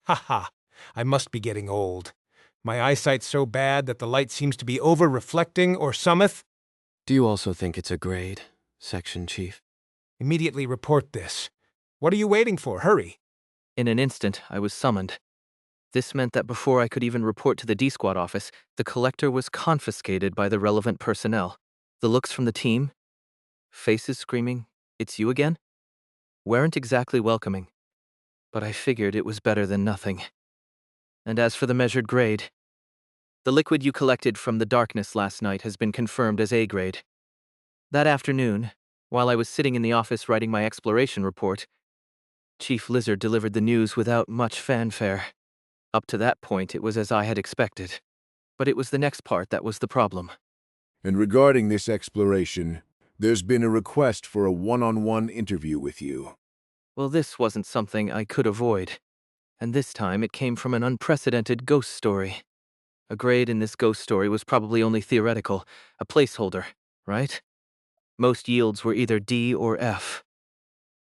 Ha ha, I must be getting old. My eyesight's so bad that the light seems to be over-reflecting or someth. Do you also think it's a grade, Section Chief? Immediately report this. What are you waiting for? Hurry. In an instant, I was summoned. This meant that before I could even report to the D-Squad office, the collector was confiscated by the relevant personnel. The looks from the team, faces screaming, "It's you again?" weren't exactly welcoming, but I figured it was better than nothing. And as for the measured grade, the liquid you collected from the darkness last night has been confirmed as A grade. That afternoon, while I was sitting in the office writing my exploration report, Chief Lizard delivered the news without much fanfare. Up to that point, it was as I had expected. But it was the next part that was the problem. And regarding this exploration, there's been a request for a one-on-one interview with you. Well, this wasn't something I could avoid. And this time it came from an unprecedented ghost story. A grade in this ghost story was probably only theoretical, a placeholder, right? Most yields were either D or F.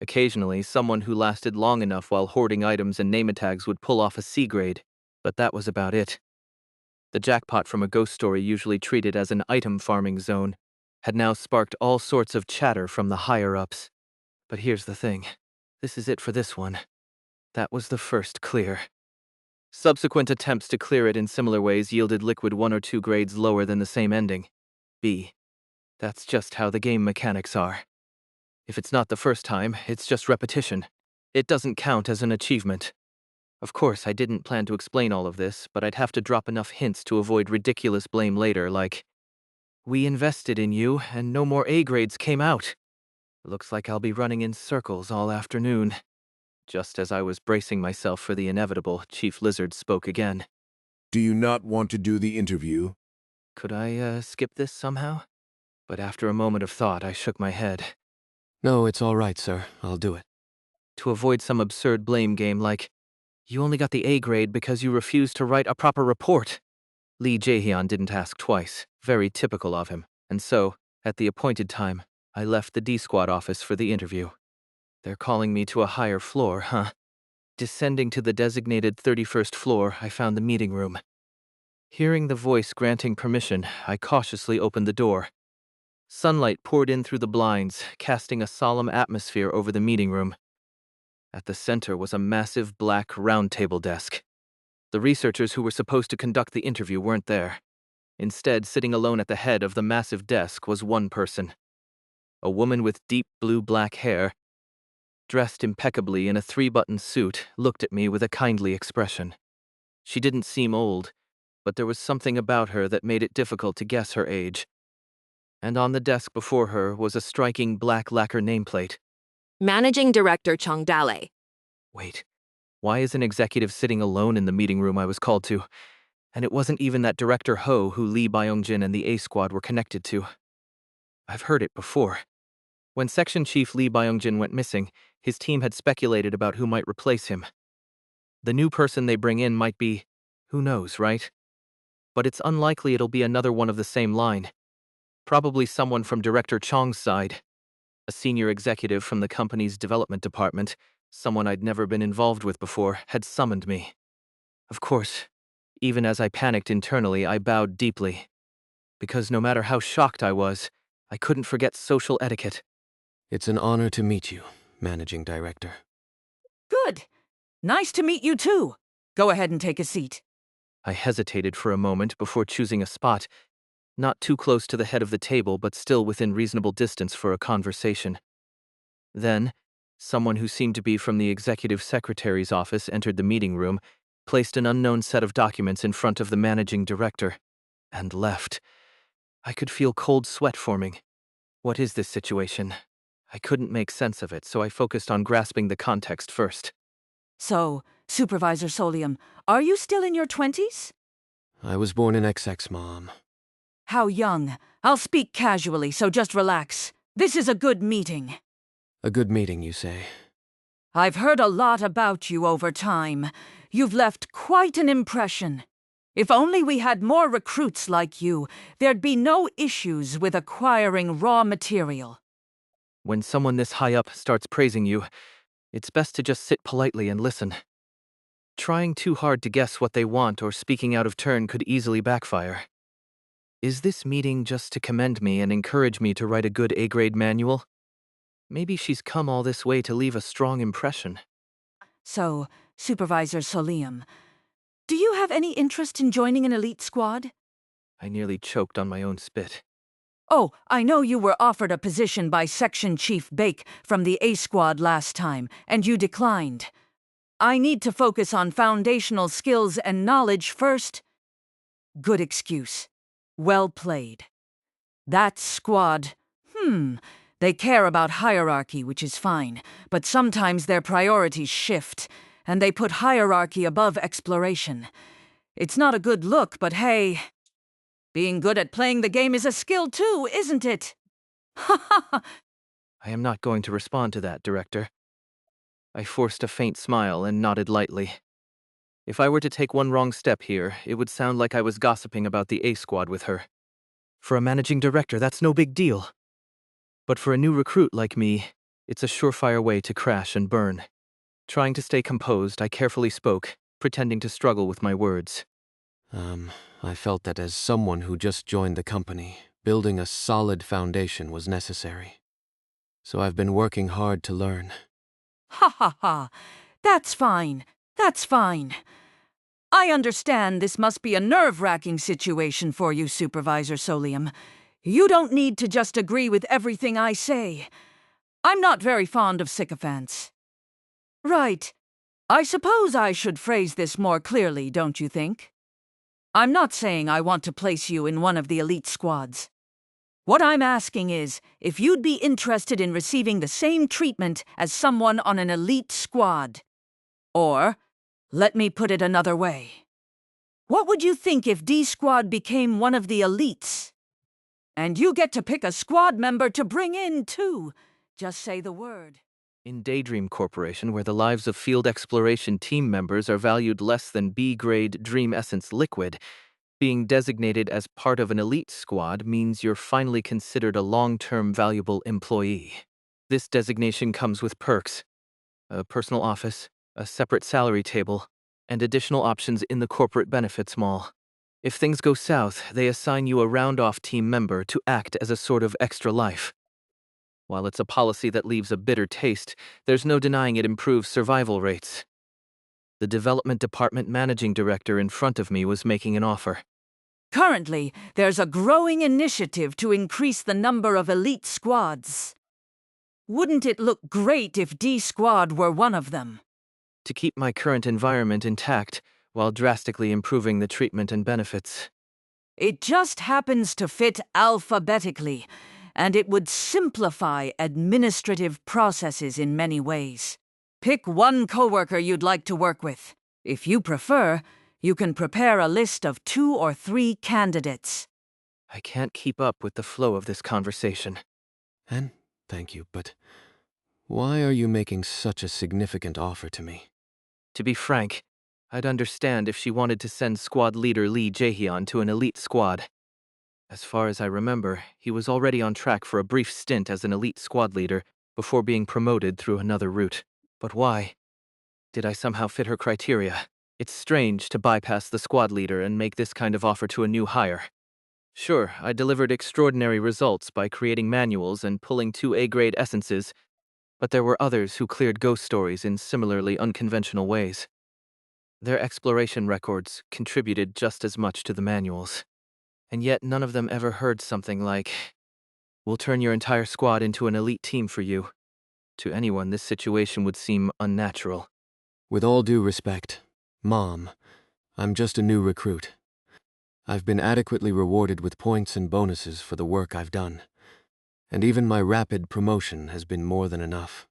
Occasionally, someone who lasted long enough while hoarding items and name tags would pull off a C grade, but that was about it. The jackpot from a ghost story usually treated as an item farming zone had now sparked all sorts of chatter from the higher-ups. But here's the thing. This is it for this one. That was the first clear. Subsequent attempts to clear it in similar ways yielded liquid 1 or 2 grades lower than the same ending. B. That's just how the game mechanics are. If it's not the first time, it's just repetition. It doesn't count as an achievement. Of course, I didn't plan to explain all of this, but I'd have to drop enough hints to avoid ridiculous blame later, like, "We invested in you, and no more A grades came out. Looks like I'll be running in circles all afternoon." Just as I was bracing myself for the inevitable, Chief Lizard spoke again. Do you not want to do the interview? Could I, skip this somehow? But after a moment of thought, I shook my head. No, it's all right, sir. I'll do it. To avoid some absurd blame game like, "You only got the A grade because you refused to write a proper report." Lee Jae-hyun didn't ask twice, very typical of him, and so, at the appointed time, I left the D-Squad office for the interview. They're calling me to a higher floor, huh? Descending to the designated 31st floor, I found the meeting room. Hearing the voice granting permission, I cautiously opened the door. Sunlight poured in through the blinds, casting a solemn atmosphere over the meeting room. At the center was a massive black round-table desk. The researchers who were supposed to conduct the interview weren't there. Instead, sitting alone at the head of the massive desk was one person. A woman with deep blue-black hair, dressed impeccably in a 3-button suit, looked at me with a kindly expression. She didn't seem old, but there was something about her that made it difficult to guess her age. And on the desk before her was a striking black lacquer nameplate. Managing Director Chung Dale. Wait, why is an executive sitting alone in the meeting room I was called to? And it wasn't even that Director Ho who Lee Byung-jin and the A Squad were connected to. I've heard it before. When Section Chief Lee Byung-jin went missing, his team had speculated about who might replace him. The new person they bring in might be, who knows, right? But it's unlikely it'll be another one of the same line. Probably someone from Director Chong's side. A senior executive from the company's development department, someone I'd never been involved with before, had summoned me. Of course, even as I panicked internally, I bowed deeply. Because no matter how shocked I was, I couldn't forget social etiquette. It's an honor to meet you, Managing Director. Good. Nice to meet you too. Go ahead and take a seat. I hesitated for a moment before choosing a spot, not too close to the head of the table but still within reasonable distance for a conversation. Then, someone who seemed to be from the executive secretary's office entered the meeting room, placed an unknown set of documents in front of the managing director, and left. I could feel cold sweat forming. What is this situation? I couldn't make sense of it, so I focused on grasping the context first. So, Supervisor Soleum, are you still in your 20s? I was born in XX, Mom. How young? I'll speak casually, so just relax. This is a good meeting. A good meeting, you say? I've heard a lot about you over time. You've left quite an impression. If only we had more recruits like you, there'd be no issues with acquiring raw material. When someone this high up starts praising you, it's best to just sit politely and listen. Trying too hard to guess what they want or speaking out of turn could easily backfire. Is this meeting just to commend me and encourage me to write a good A-grade manual? Maybe she's come all this way to leave a strong impression. So, Supervisor Soleum, do you have any interest in joining an elite squad? I nearly choked on my own spit. Oh, I know you were offered a position by Section Chief Baek from the A Squad last time, and you declined. I need to focus on foundational skills and knowledge first. Good excuse. Well played. That squad, they care about hierarchy, which is fine, but sometimes their priorities shift, and they put hierarchy above exploration. It's not a good look, but hey, being good at playing the game is a skill too, isn't it? Ha ha ha! I am not going to respond to that, Director. I forced a faint smile and nodded lightly. If I were to take one wrong step here, it would sound like I was gossiping about the A Squad with her. For a managing director, that's no big deal. But for a new recruit like me, it's a surefire way to crash and burn. Trying to stay composed, I carefully spoke, pretending to struggle with my words. I felt that as someone who just joined the company, building a solid foundation was necessary. So I've been working hard to learn. Ha ha ha! That's fine. That's fine. I understand this must be a nerve-wracking situation for you, Supervisor Soleum. You don't need to just agree with everything I say. I'm not very fond of sycophants. Right. I suppose I should phrase this more clearly, don't you think? I'm not saying I want to place you in one of the elite squads. What I'm asking is if you'd be interested in receiving the same treatment as someone on an elite squad. Or, let me put it another way. What would you think if D Squad became one of the elites? And you get to pick a squad member to bring in, too. Just say the word. In Daydream Corporation, where the lives of field exploration team members are valued less than B-grade Dream Essence liquid, being designated as part of an elite squad means you're finally considered a long-term valuable employee. This designation comes with perks: a personal office, a separate salary table, and additional options in the corporate benefits mall. If things go south, they assign you a round-off team member to act as a sort of extra life. While it's a policy that leaves a bitter taste, there's no denying it improves survival rates. The development department managing director in front of me was making an offer. Currently, there's a growing initiative to increase the number of elite squads. Wouldn't it look great if D Squad were one of them? To keep my current environment intact, while drastically improving the treatment and benefits. It just happens to fit alphabetically, and it would simplify administrative processes in many ways. Pick one coworker you'd like to work with. If you prefer, you can prepare a list of 2 or 3 candidates. I can't keep up with the flow of this conversation. And thank you, but why are you making such a significant offer to me? To be frank, I'd understand if she wanted to send squad leader Lee Jaehyun to an elite squad. As far as I remember, he was already on track for a brief stint as an elite squad leader before being promoted through another route. But why? Did I somehow fit her criteria? It's strange to bypass the squad leader and make this kind of offer to a new hire. Sure, I delivered extraordinary results by creating manuals and pulling 2 A-grade essences, but there were others who cleared ghost stories in similarly unconventional ways. Their exploration records contributed just as much to the manuals. And yet none of them ever heard something like, "We'll turn your entire squad into an elite team for you." To anyone, this situation would seem unnatural. With all due respect, Mom, I'm just a new recruit. I've been adequately rewarded with points and bonuses for the work I've done. And even my rapid promotion has been more than enough.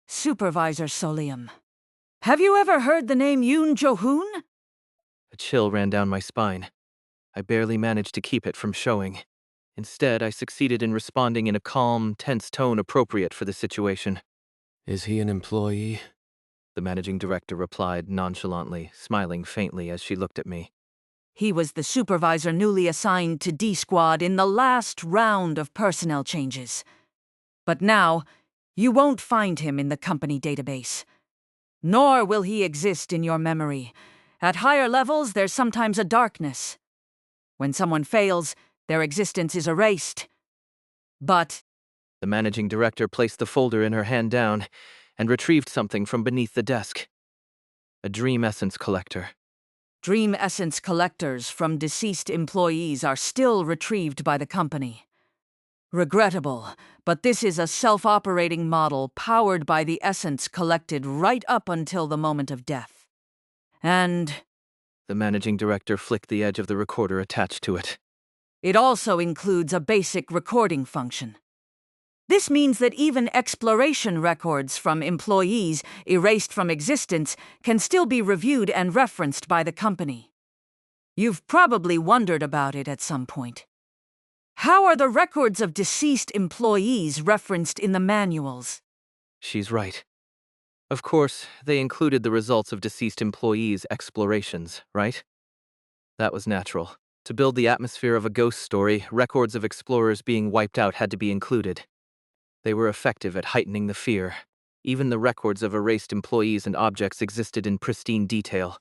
Supervisor Soleum. Have you ever heard the name Yoon Jo-hoon? A chill ran down my spine. I barely managed to keep it from showing. Instead, I succeeded in responding in a calm, tense tone appropriate for the situation. Is he an employee? The managing director replied nonchalantly, smiling faintly as she looked at me. He was the supervisor newly assigned to D Squad in the last round of personnel changes. But now, you won't find him in the company database. Nor will he exist in your memory. At higher levels, there's sometimes a darkness. When someone fails, their existence is erased. But The managing director placed the folder in her hand down and retrieved something from beneath the desk. A dream essence collector. dream essence collectors from deceased employees are still retrieved by the company. Regrettable, but this is a self-operating model powered by the essence collected right up until the moment of death. And The managing director flicked the edge of the recorder attached to it. it also includes a basic recording function. This means that even exploration records from employees erased from existence can still be reviewed and referenced by the company. You've probably wondered about it at some point. How are the records of deceased employees referenced in the manuals? She's right. Of course, they included the results of deceased employees' explorations, right? That was natural. To build the atmosphere of a ghost story, records of explorers being wiped out had to be included. They were effective at heightening the fear. Even the records of erased employees and objects existed in pristine detail.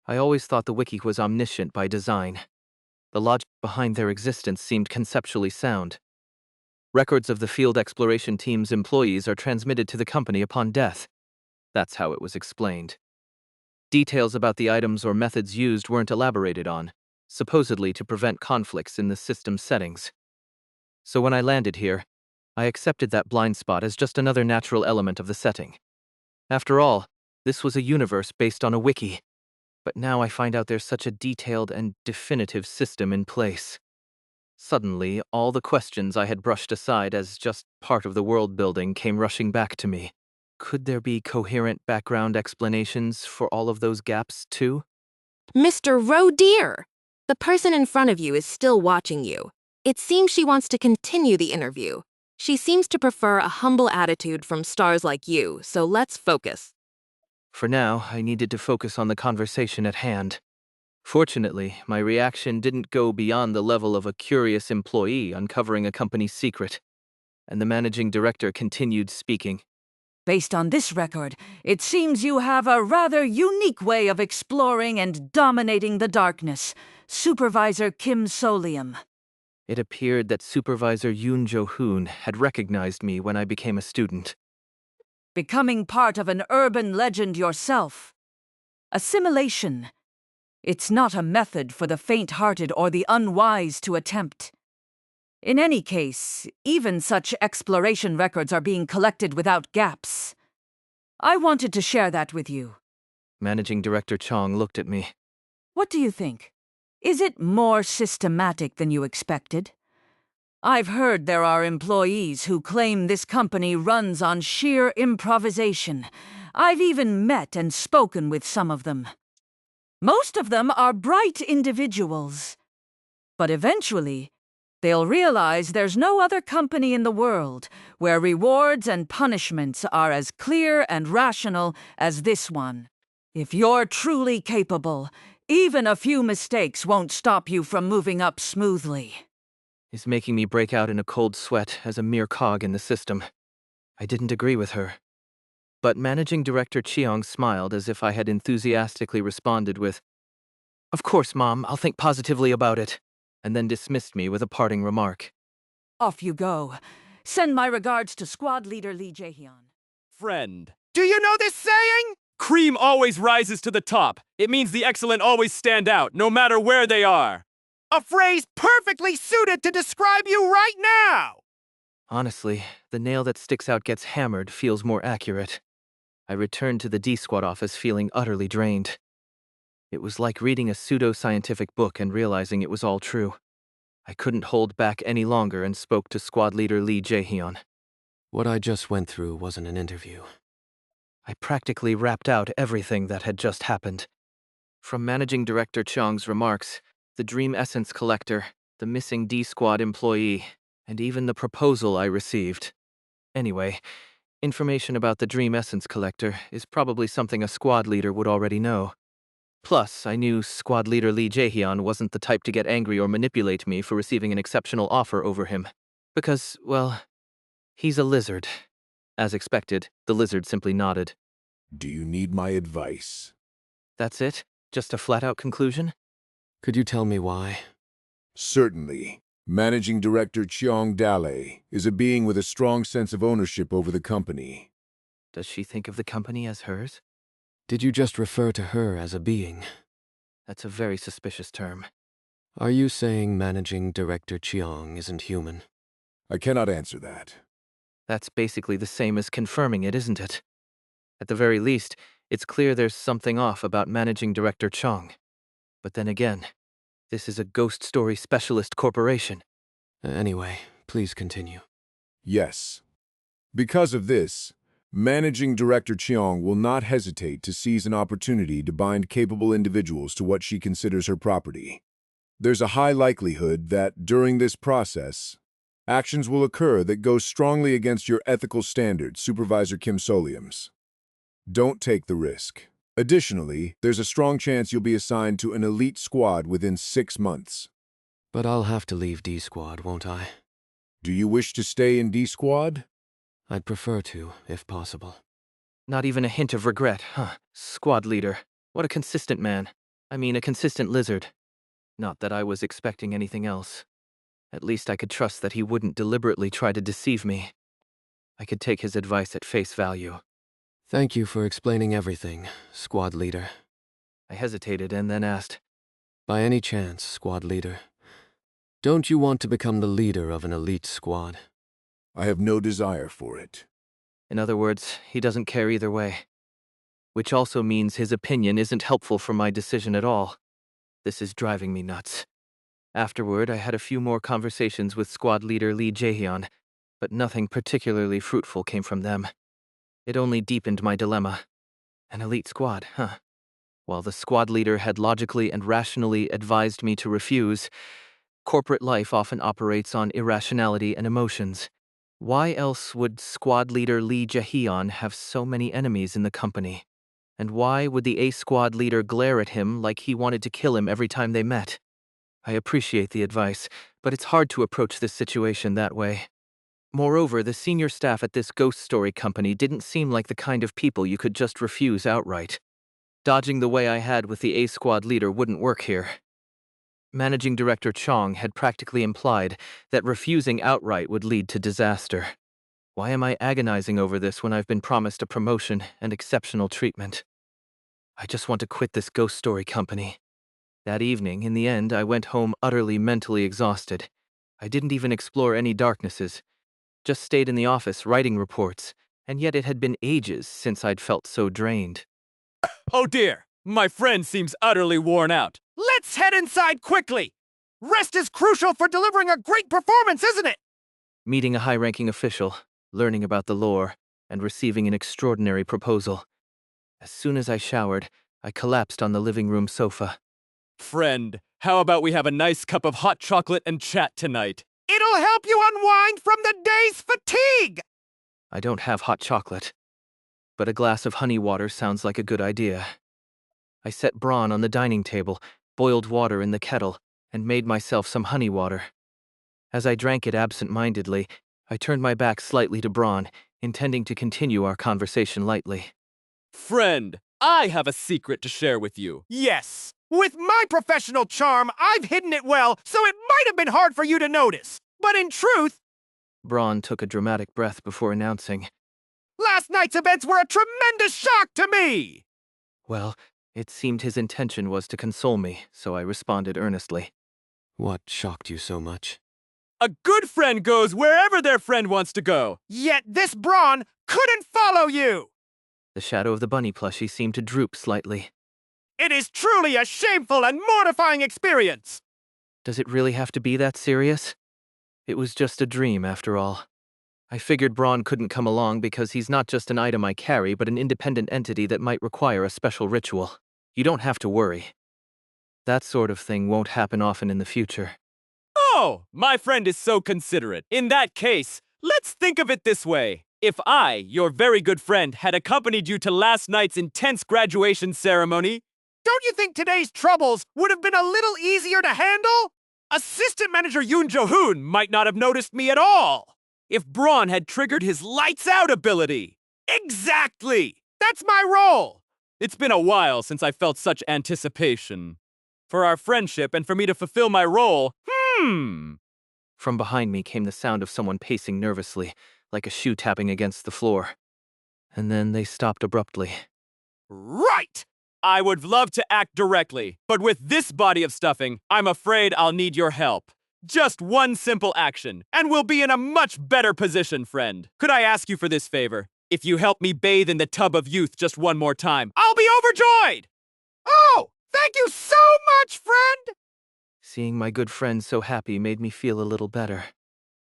I always thought the wiki was omniscient by design. The logic behind their existence seemed conceptually sound. Records of the field exploration team's employees are transmitted to the company upon death. That's how it was explained. Details about the items or methods used weren't elaborated on, supposedly to prevent conflicts in the system settings. So when I landed here, I accepted that blind spot as just another natural element of the setting. After all, this was a universe based on a wiki. But now I find out there's such a detailed and definitive system in place. Suddenly, all the questions I had brushed aside as just part of the world building came rushing back to me. Could there be coherent background explanations for all of those gaps, too? Mr. Roe Deer! The person in front of you is still watching you. It seems she wants to continue the interview. She seems to prefer a humble attitude from stars like you, so let's focus. For now, I needed to focus on the conversation at hand. Fortunately, my reaction didn't go beyond the level of a curious employee uncovering a company secret, and the managing director continued speaking. Based on this record, it seems you have a rather unique way of exploring and dominating the darkness. Supervisor Kim Soleum. It appeared that Supervisor Yoon Jo-hoon had recognized me when I became a student. Becoming part of an urban legend yourself. Assimilation. It's not a method for the faint-hearted or the unwise to attempt. In any case, even such exploration records are being collected without gaps. I wanted to share that with you. Managing Director Chong looked at me. What do you think? Is it more systematic than you expected? I've heard there are employees who claim this company runs on sheer improvisation. I've even met and spoken with some of them. Most of them are bright individuals. But eventually, they'll realize there's no other company in the world where rewards and punishments are as clear and rational as this one. If you're truly capable, even a few mistakes won't stop you from moving up smoothly. Is making me break out in a cold sweat as a mere cog in the system. I didn't agree with her. But Managing Director Cheong smiled as if I had enthusiastically responded with, "Of course, Mom, I'll think positively about it," and then dismissed me with a parting remark. Off you go. Send my regards to Squad Leader Lee Jae-hyun. Friend. Do you know this saying? Cream always rises to the top. It means the excellent always stand out, no matter where they are. A phrase perfectly suited to describe you right now! Honestly, the nail that sticks out gets hammered feels more accurate. I returned to the D-Squad office feeling utterly drained. It was like reading a pseudo-scientific book and realizing it was all true. I couldn't hold back any longer and spoke to Squad Leader Lee Jae-hyun. What I just went through wasn't an interview. I practically rapped out everything that had just happened. From Managing Director Chong's remarks, the Dream Essence Collector, the missing D-Squad employee, and even the proposal I received. Anyway, information about the Dream Essence Collector is probably something a squad leader would already know. Plus, I knew Squad Leader Lee Jae-hyun wasn't the type to get angry or manipulate me for receiving an exceptional offer over him. Because, well, he's a lizard. As expected, the lizard simply nodded. Do you need my advice? That's it? Just a flat-out conclusion? Could you tell me why? Certainly. Managing Director Cheong Dale is a being with a strong sense of ownership over the company. Does she think of the company as hers? Did you just refer to her as a being? That's a very suspicious term. Are you saying Managing Director Cheong isn't human? I cannot answer that. That's basically the same as confirming it, isn't it? At the very least, it's clear there's something off about Managing Director Chong. But then again, this is a ghost story specialist corporation. Anyway, please continue. Yes. Because of this, Managing Director Cheong will not hesitate to seize an opportunity to bind capable individuals to what she considers her property. There's a high likelihood that, during this process, actions will occur that go strongly against your ethical standards, Supervisor Kim Soleum's. Don't take the risk. Additionally, there's a strong chance you'll be assigned to an elite squad within 6 months. But I'll have to leave D Squad, won't I? Do you wish to stay in D Squad? I'd prefer to, if possible. Not even a hint of regret, huh? Squad leader. What a consistent man. I mean, a consistent lizard. Not that I was expecting anything else. At least I could trust that he wouldn't deliberately try to deceive me. I could take his advice at face value. Thank you for explaining everything, Squad Leader. I hesitated and then asked, By any chance, Squad Leader, don't you want to become the leader of an elite squad? I have no desire for it. In other words, he doesn't care either way. Which also means his opinion isn't helpful for my decision at all. This is driving me nuts. Afterward, I had a few more conversations with Squad Leader Lee Jae-hyun, but nothing particularly fruitful came from them. It only deepened my dilemma. An elite squad, huh? While the squad leader had logically and rationally advised me to refuse, corporate life often operates on irrationality and emotions. Why else would squad leader Lee Jae-hyun have so many enemies in the company? And why would the A-squad leader glare at him like he wanted to kill him every time they met? I appreciate the advice, but it's hard to approach this situation that way. Moreover, the senior staff at this ghost story company didn't seem like the kind of people you could just refuse outright. Dodging the way I had with the A-squad leader wouldn't work here. Managing Director Chong had practically implied that refusing outright would lead to disaster. Why am I agonizing over this when I've been promised a promotion and exceptional treatment? I just want to quit this ghost story company. That evening, in the end, I went home utterly mentally exhausted. I didn't even explore any darknesses. Just stayed in the office writing reports, and yet it had been ages since I'd felt so drained. Oh dear, my friend seems utterly worn out. Let's head inside quickly! Rest is crucial for delivering a great performance, isn't it? Meeting a high-ranking official, learning about the lore, and receiving an extraordinary proposal. As soon as I showered, I collapsed on the living room sofa. Friend, how about we have a nice cup of hot chocolate and chat tonight? It'll help you unwind from the day's fatigue! I don't have hot chocolate, but a glass of honey water sounds like a good idea. I set brawn on the dining table, boiled water in the kettle, and made myself some honey water. As I drank it absent-mindedly, I turned my back slightly to Braun, intending to continue our conversation lightly. Friend, I have a secret to share with you. Yes. With my professional charm, I've hidden it well, so it might have been hard for you to notice. But in truth, Braun took a dramatic breath before announcing, last night's events were a tremendous shock to me! Well, it seemed his intention was to console me, so I responded earnestly. What shocked you so much? A good friend goes wherever their friend wants to go. Yet this Braun couldn't follow you! The shadow of the bunny plushie seemed to droop slightly. It is truly a shameful and mortifying experience! Does it really have to be that serious? It was just a dream, after all. I figured Braun couldn't come along because he's not just an item I carry, but an independent entity that might require a special ritual. You don't have to worry. That sort of thing won't happen often in the future. Oh, my friend is so considerate. In that case, let's think of it this way. If I, your very good friend, had accompanied you to last night's intense graduation ceremony, don't you think today's troubles would have been a little easier to handle? Assistant Manager Yoon Jo-hoon might not have noticed me at all if Braun had triggered his lights-out ability. Exactly! That's my role! It's been a while since I felt such anticipation. For our friendship and for me to fulfill my role, From behind me came the sound of someone pacing nervously, like a shoe tapping against the floor. And then they stopped abruptly. Right! I would love to act directly, but with this body of stuffing, I'm afraid I'll need your help. Just one simple action, and we'll be in a much better position, friend. Could I ask you for this favor? If you help me bathe in the tub of youth just one more time, I'll be overjoyed! Oh, thank you so much, friend! Seeing my good friend so happy made me feel a little better.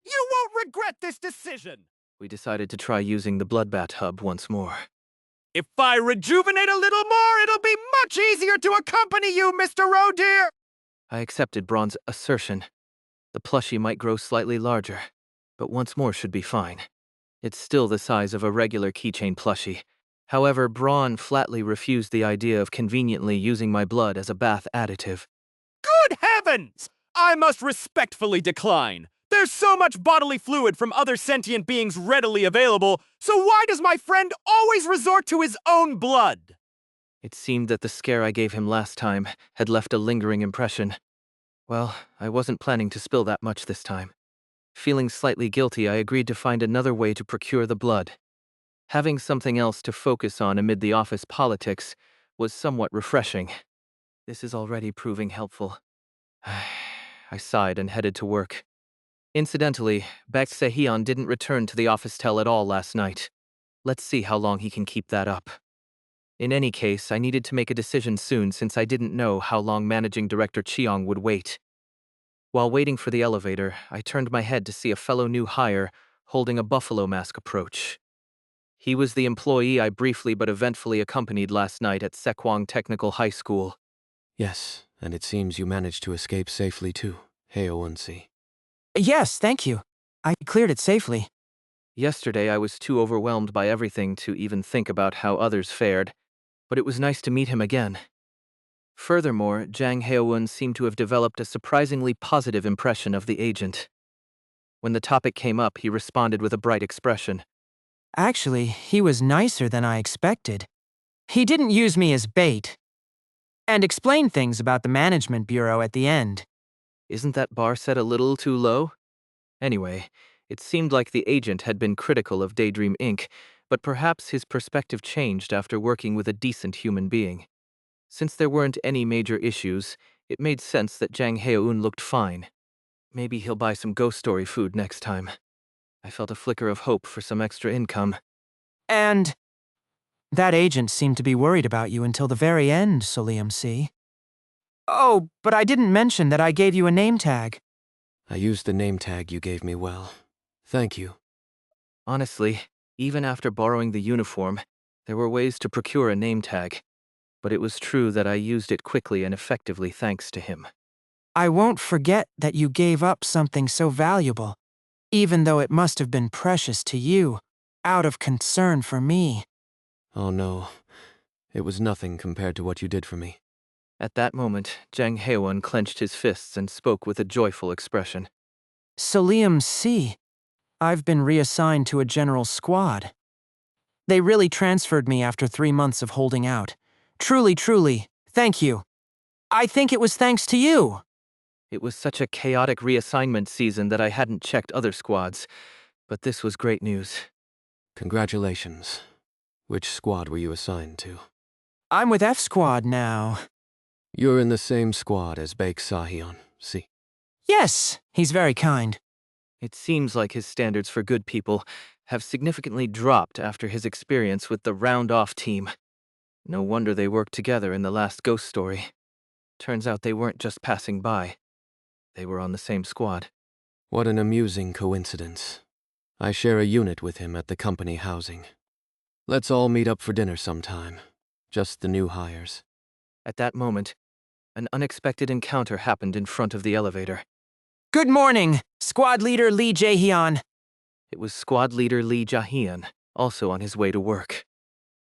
You won't regret this decision! We decided to try using the bloodbath hub once more. If I rejuvenate a little more, it'll be much easier to accompany you, Mr. Oh dear! I accepted Braun's assertion. The plushie might grow slightly larger, but once more should be fine. It's still the size of a regular keychain plushie. However, Braun flatly refused the idea of conveniently using my blood as a bath additive. Good heavens! I must respectfully decline. There's so much bodily fluid from other sentient beings readily available, so why does my friend always resort to his own blood? It seemed that the scare I gave him last time had left a lingering impression. Well, I wasn't planning to spill that much this time. Feeling slightly guilty, I agreed to find another way to procure the blood. Having something else to focus on amid the office politics was somewhat refreshing. This is already proving helpful. I sighed and headed to work. Incidentally, Baek Deok-soo didn't return to the office tel at all last night. Let's see how long he can keep that up. In any case, I needed to make a decision soon since I didn't know how long Managing Director Cheong would wait. While waiting for the elevator, I turned my head to see a fellow new hire holding a buffalo mask approach. He was the employee I briefly but eventfully accompanied last night at Sekwang Technical High School. Yes, and it seems you managed to escape safely too, Haeowon-si. Yes, thank you. I cleared it safely. Yesterday I was too overwhelmed by everything to even think about how others fared, but it was nice to meet him again. Furthermore, Jang Hae-won seemed to have developed a surprisingly positive impression of the agent. When the topic came up, he responded with a bright expression. Actually, he was nicer than I expected. He didn't use me as bait, and explained things about the management bureau at the end. Isn't that bar set a little too low? Anyway, it seemed like the agent had been critical of Daydream Inc., but perhaps his perspective changed after working with a decent human being. Since there weren't any major issues, it made sense that Jang Hae-won looked fine. Maybe he'll buy some ghost story food next time. I felt a flicker of hope for some extra income. And that agent seemed to be worried about you until the very end, Soleum-si. Oh, but I didn't mention that I gave you a name tag. I used the name tag you gave me well. Thank you. Honestly, even after borrowing the uniform, there were ways to procure a name tag. But it was true that I used it quickly and effectively thanks to him. I won't forget that you gave up something so valuable, even though it must have been precious to you, out of concern for me. Oh no, it was nothing compared to what you did for me. At that moment, Jang Hae-won clenched his fists and spoke with a joyful expression. Soleum-si, I've been reassigned to a general squad. They really transferred me after 3 months of holding out. Truly, thank you. I think it was thanks to you. It was such a chaotic reassignment season that I hadn't checked other squads, but this was great news. Congratulations. Which squad were you assigned to? I'm with F Squad now. You're in the same squad as Baek Deok-soo, see? Yes, he's very kind. It seems like his standards for good people have significantly dropped after his experience with the round-off team. No wonder they worked together in the last ghost story. Turns out they weren't just passing by. They were on the same squad. What an amusing coincidence. I share a unit with him at the company housing. Let's all meet up for dinner sometime. Just the new hires. At that moment, an unexpected encounter happened in front of the elevator. Good morning, Squad Leader Lee Jae-hyun. It was Squad Leader Lee Ja-hyun, also on his way to work.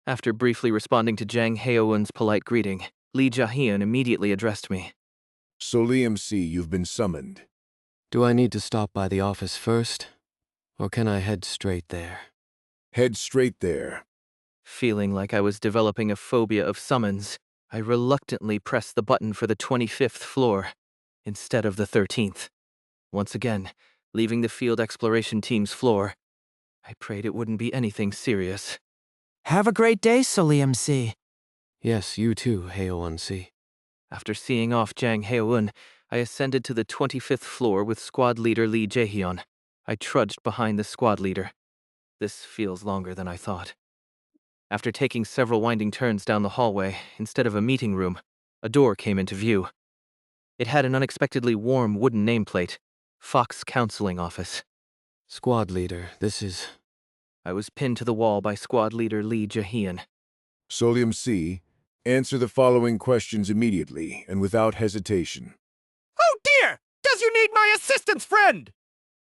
After briefly responding to Jang Hae-won's polite greeting, Lee Ja-hyun immediately addressed me. Soleum-si, you've been summoned. Do I need to stop by the office first? Or can I head straight there? Head straight there. Feeling like I was developing a phobia of summons, I reluctantly pressed the button for the 25th floor instead of the 13th. Once again, leaving the field exploration team's floor, I prayed it wouldn't be anything serious. Have a great day, Soleum C. Yes, you too, Heo-1C. After seeing off Jang Hae-eun, I ascended to the 25th floor with squad leader Lee Jae-hyun. I trudged behind the squad leader. This feels longer than I thought. After taking several winding turns down the hallway, instead of a meeting room, a door came into view. It had an unexpectedly warm wooden nameplate, Fox Counseling Office. Squad leader, this is... I was pinned to the wall by squad leader Lee Jae-hyun. Soleum C, answer the following questions immediately and without hesitation. Oh dear! Does you need my assistance, friend?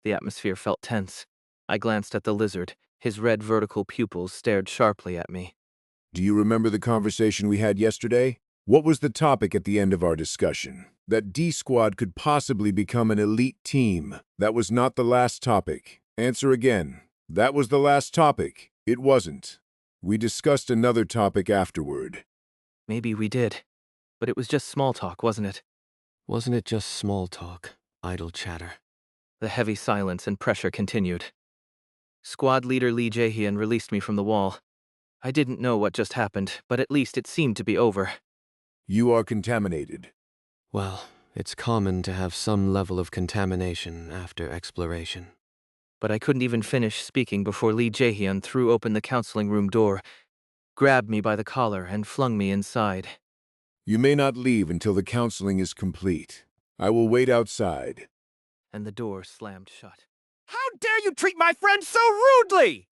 The atmosphere felt tense. I glanced at the lizard. His red vertical pupils stared sharply at me. Do you remember the conversation we had yesterday? What was the topic at the end of our discussion? That D Squad could possibly become an elite team. That was not the last topic. Answer again. That was the last topic. It wasn't. We discussed another topic afterward. Maybe we did. But it was just small talk, wasn't it? Wasn't it just small talk, idle chatter? The heavy silence and pressure continued. Squad leader Lee Jae-hyun released me from the wall. I didn't know what just happened, but at least it seemed to be over. You are contaminated. Well, it's common to have some level of contamination after exploration. But I couldn't even finish speaking before Lee Jae-hyun threw open the counseling room door, grabbed me by the collar, and flung me inside. You may not leave until the counseling is complete. I will wait outside. And the door slammed shut. How dare you treat my friend so rudely?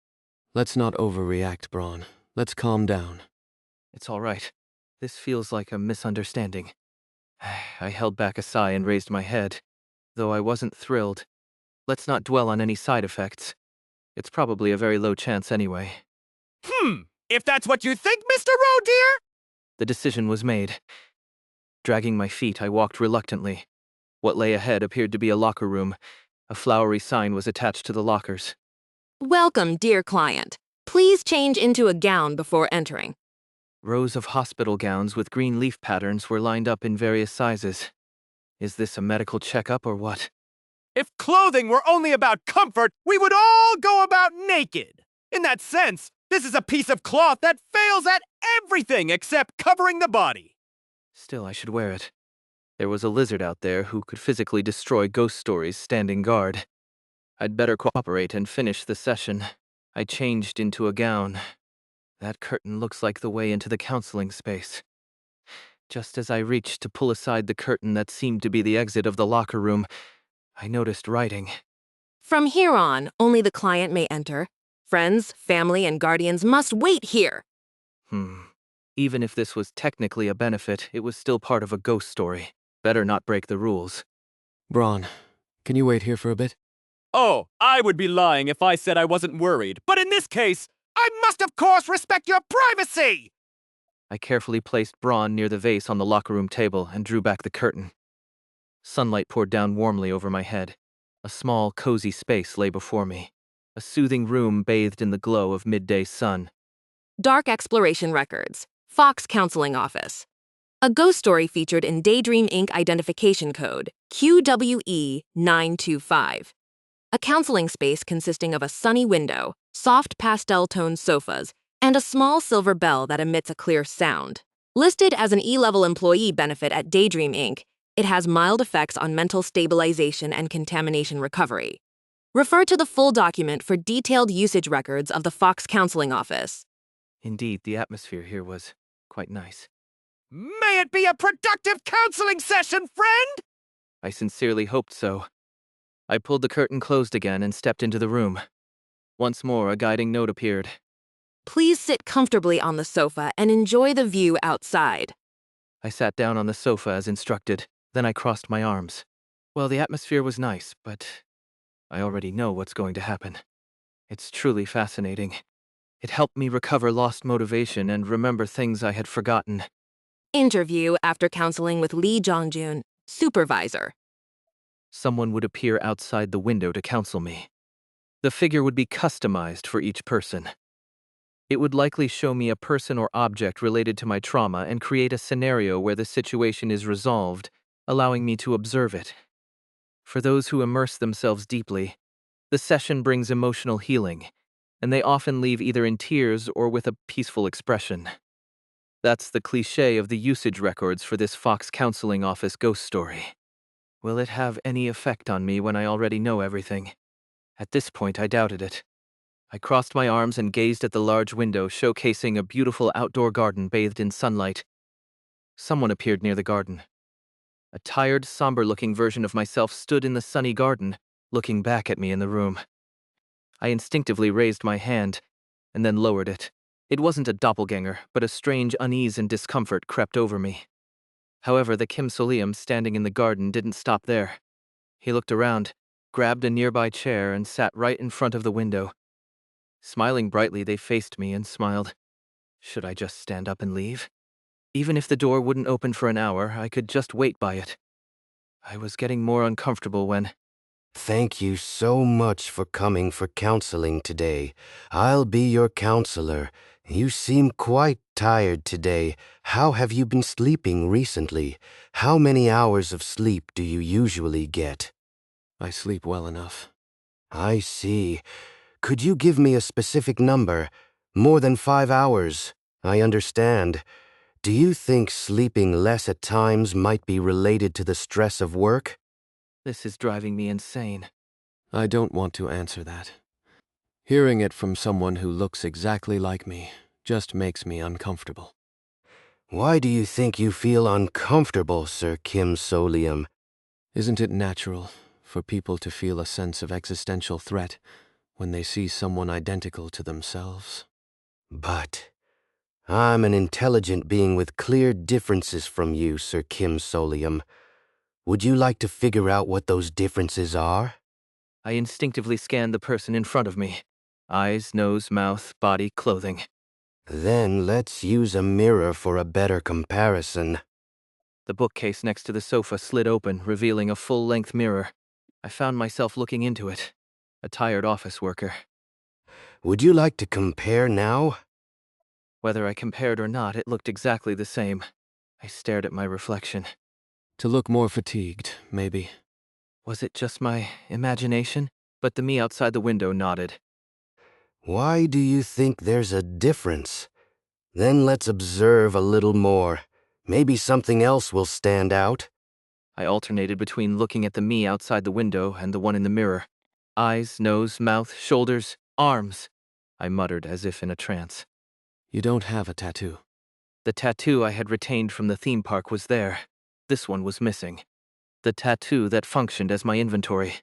Let's not overreact, Braun. Let's calm down. It's all right. This feels like a misunderstanding. I held back a sigh and raised my head, though I wasn't thrilled. Let's not dwell on any side effects. It's probably a very low chance anyway. If that's what you think, Mr. Roe dear? The decision was made. Dragging my feet, I walked reluctantly. What lay ahead appeared to be a locker room. A flowery sign was attached to the lockers. Welcome, dear client. Please change into a gown before entering. Rows of hospital gowns with green leaf patterns were lined up in various sizes. Is this a medical checkup or what? If clothing were only about comfort, we would all go about naked. In that sense, this is a piece of cloth that fails at everything except covering the body. Still, I should wear it. There was a lizard out there who could physically destroy ghost stories standing guard. I'd better cooperate and finish the session. I changed into a gown. That curtain looks like the way into the counseling space. Just as I reached to pull aside the curtain that seemed to be the exit of the locker room, I noticed writing. From here on, only the client may enter. Friends, family, and guardians must wait here. Even if this was technically a benefit, it was still part of a ghost story. Better not break the rules. Braun, can you wait here for a bit? Oh, I would be lying if I said I wasn't worried. But in this case, I must of course respect your privacy! I carefully placed Braun near the vase on the locker room table and drew back the curtain. Sunlight poured down warmly over my head. A small, cozy space lay before me. A soothing room bathed in the glow of midday sun. Dark Exploration Records. Fox Counseling Office. A ghost story featured in Daydream Inc. identification code QWE925. A counseling space consisting of a sunny window, soft pastel-toned sofas, and a small silver bell that emits a clear sound. Listed as an E-level employee benefit at Daydream Inc., it has mild effects on mental stabilization and contamination recovery. Refer to the full document for detailed usage records of the Fox Counseling Office. Indeed, the atmosphere here was quite nice. May it be a productive counseling session, friend! I sincerely hoped so. I pulled the curtain closed again and stepped into the room. Once more, a guiding note appeared. Please sit comfortably on the sofa and enjoy the view outside. I sat down on the sofa as instructed, then I crossed my arms. Well, the atmosphere was nice, but I already know what's going to happen. It's truly fascinating. It helped me recover lost motivation and remember things I had forgotten. Interview after counseling with Lee Jongjun, supervisor. Someone would appear outside the window to counsel me. The figure would be customized for each person. It would likely show me a person or object related to my trauma and create a scenario where the situation is resolved, allowing me to observe it. For those who immerse themselves deeply, the session brings emotional healing, and they often leave either in tears or with a peaceful expression. That's the cliché of the usage records for this Fox counseling office ghost story. Will it have any effect on me when I already know everything? At this point, I doubted it. I crossed my arms and gazed at the large window showcasing a beautiful outdoor garden bathed in sunlight. Someone appeared near the garden. A tired, somber-looking version of myself stood in the sunny garden, looking back at me in the room. I instinctively raised my hand, and then lowered it. It wasn't a doppelganger, but a strange unease and discomfort crept over me. However, the Kim Soleum standing in the garden didn't stop there. He looked around, grabbed a nearby chair, and sat right in front of the window. Smiling brightly, they faced me and smiled. Should I just stand up and leave? Even if the door wouldn't open for an hour, I could just wait by it. I was getting more uncomfortable when... Thank you so much for coming for counseling today. I'll be your counselor. You seem quite tired today. How have you been sleeping recently? How many hours of sleep do you usually get? I sleep well enough. I see. Could you give me a specific number? More than 5 hours. I understand. Do you think sleeping less at times might be related to the stress of work? This is driving me insane. I don't want to answer that. Hearing it from someone who looks exactly like me just makes me uncomfortable. Why do you think you feel uncomfortable, Sir Kim Soleum? Isn't it natural for people to feel a sense of existential threat when they see someone identical to themselves? But I'm an intelligent being with clear differences from you, Sir Kim Soleum. Would you like to figure out what those differences are? I instinctively scanned the person in front of me. Eyes, nose, mouth, body, clothing. Then let's use a mirror for a better comparison. The bookcase next to the sofa slid open, revealing a full-length mirror. I found myself looking into it. A tired office worker. Would you like to compare now? Whether I compared or not, it looked exactly the same. I stared at my reflection. To look more fatigued, maybe. Was it just my imagination? But the me outside the window nodded. Why do you think there's a difference? Then let's observe a little more. Maybe something else will stand out. I alternated between looking at the me outside the window and the one in the mirror. Eyes, nose, mouth, shoulders, arms. I muttered as if in a trance. You don't have a tattoo. The tattoo I had retained from the theme park was there. This one was missing. The tattoo that functioned as my inventory.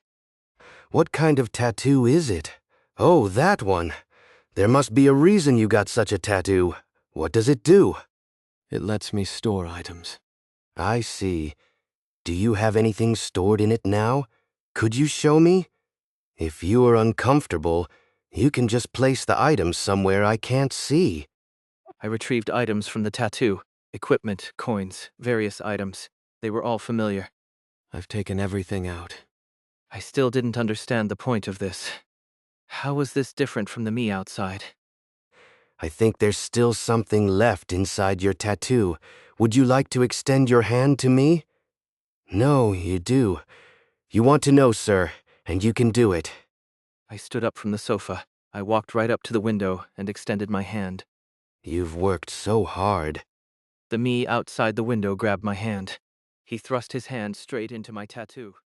What kind of tattoo is it? Oh, that one. There must be a reason you got such a tattoo. What does it do? It lets me store items. I see. Do you have anything stored in it now? Could you show me? If you are uncomfortable, you can just place the items somewhere I can't see. I retrieved items from the tattoo. Equipment, coins, various items. They were all familiar. I've taken everything out. I still didn't understand the point of this. How was this different from the me outside? I think there's still something left inside your tattoo. Would you like to extend your hand to me? No, you do. You want to know, sir, and you can do it. I stood up from the sofa. I walked right up to the window and extended my hand. You've worked so hard. The me outside the window grabbed my hand. He thrust his hand straight into my tattoo.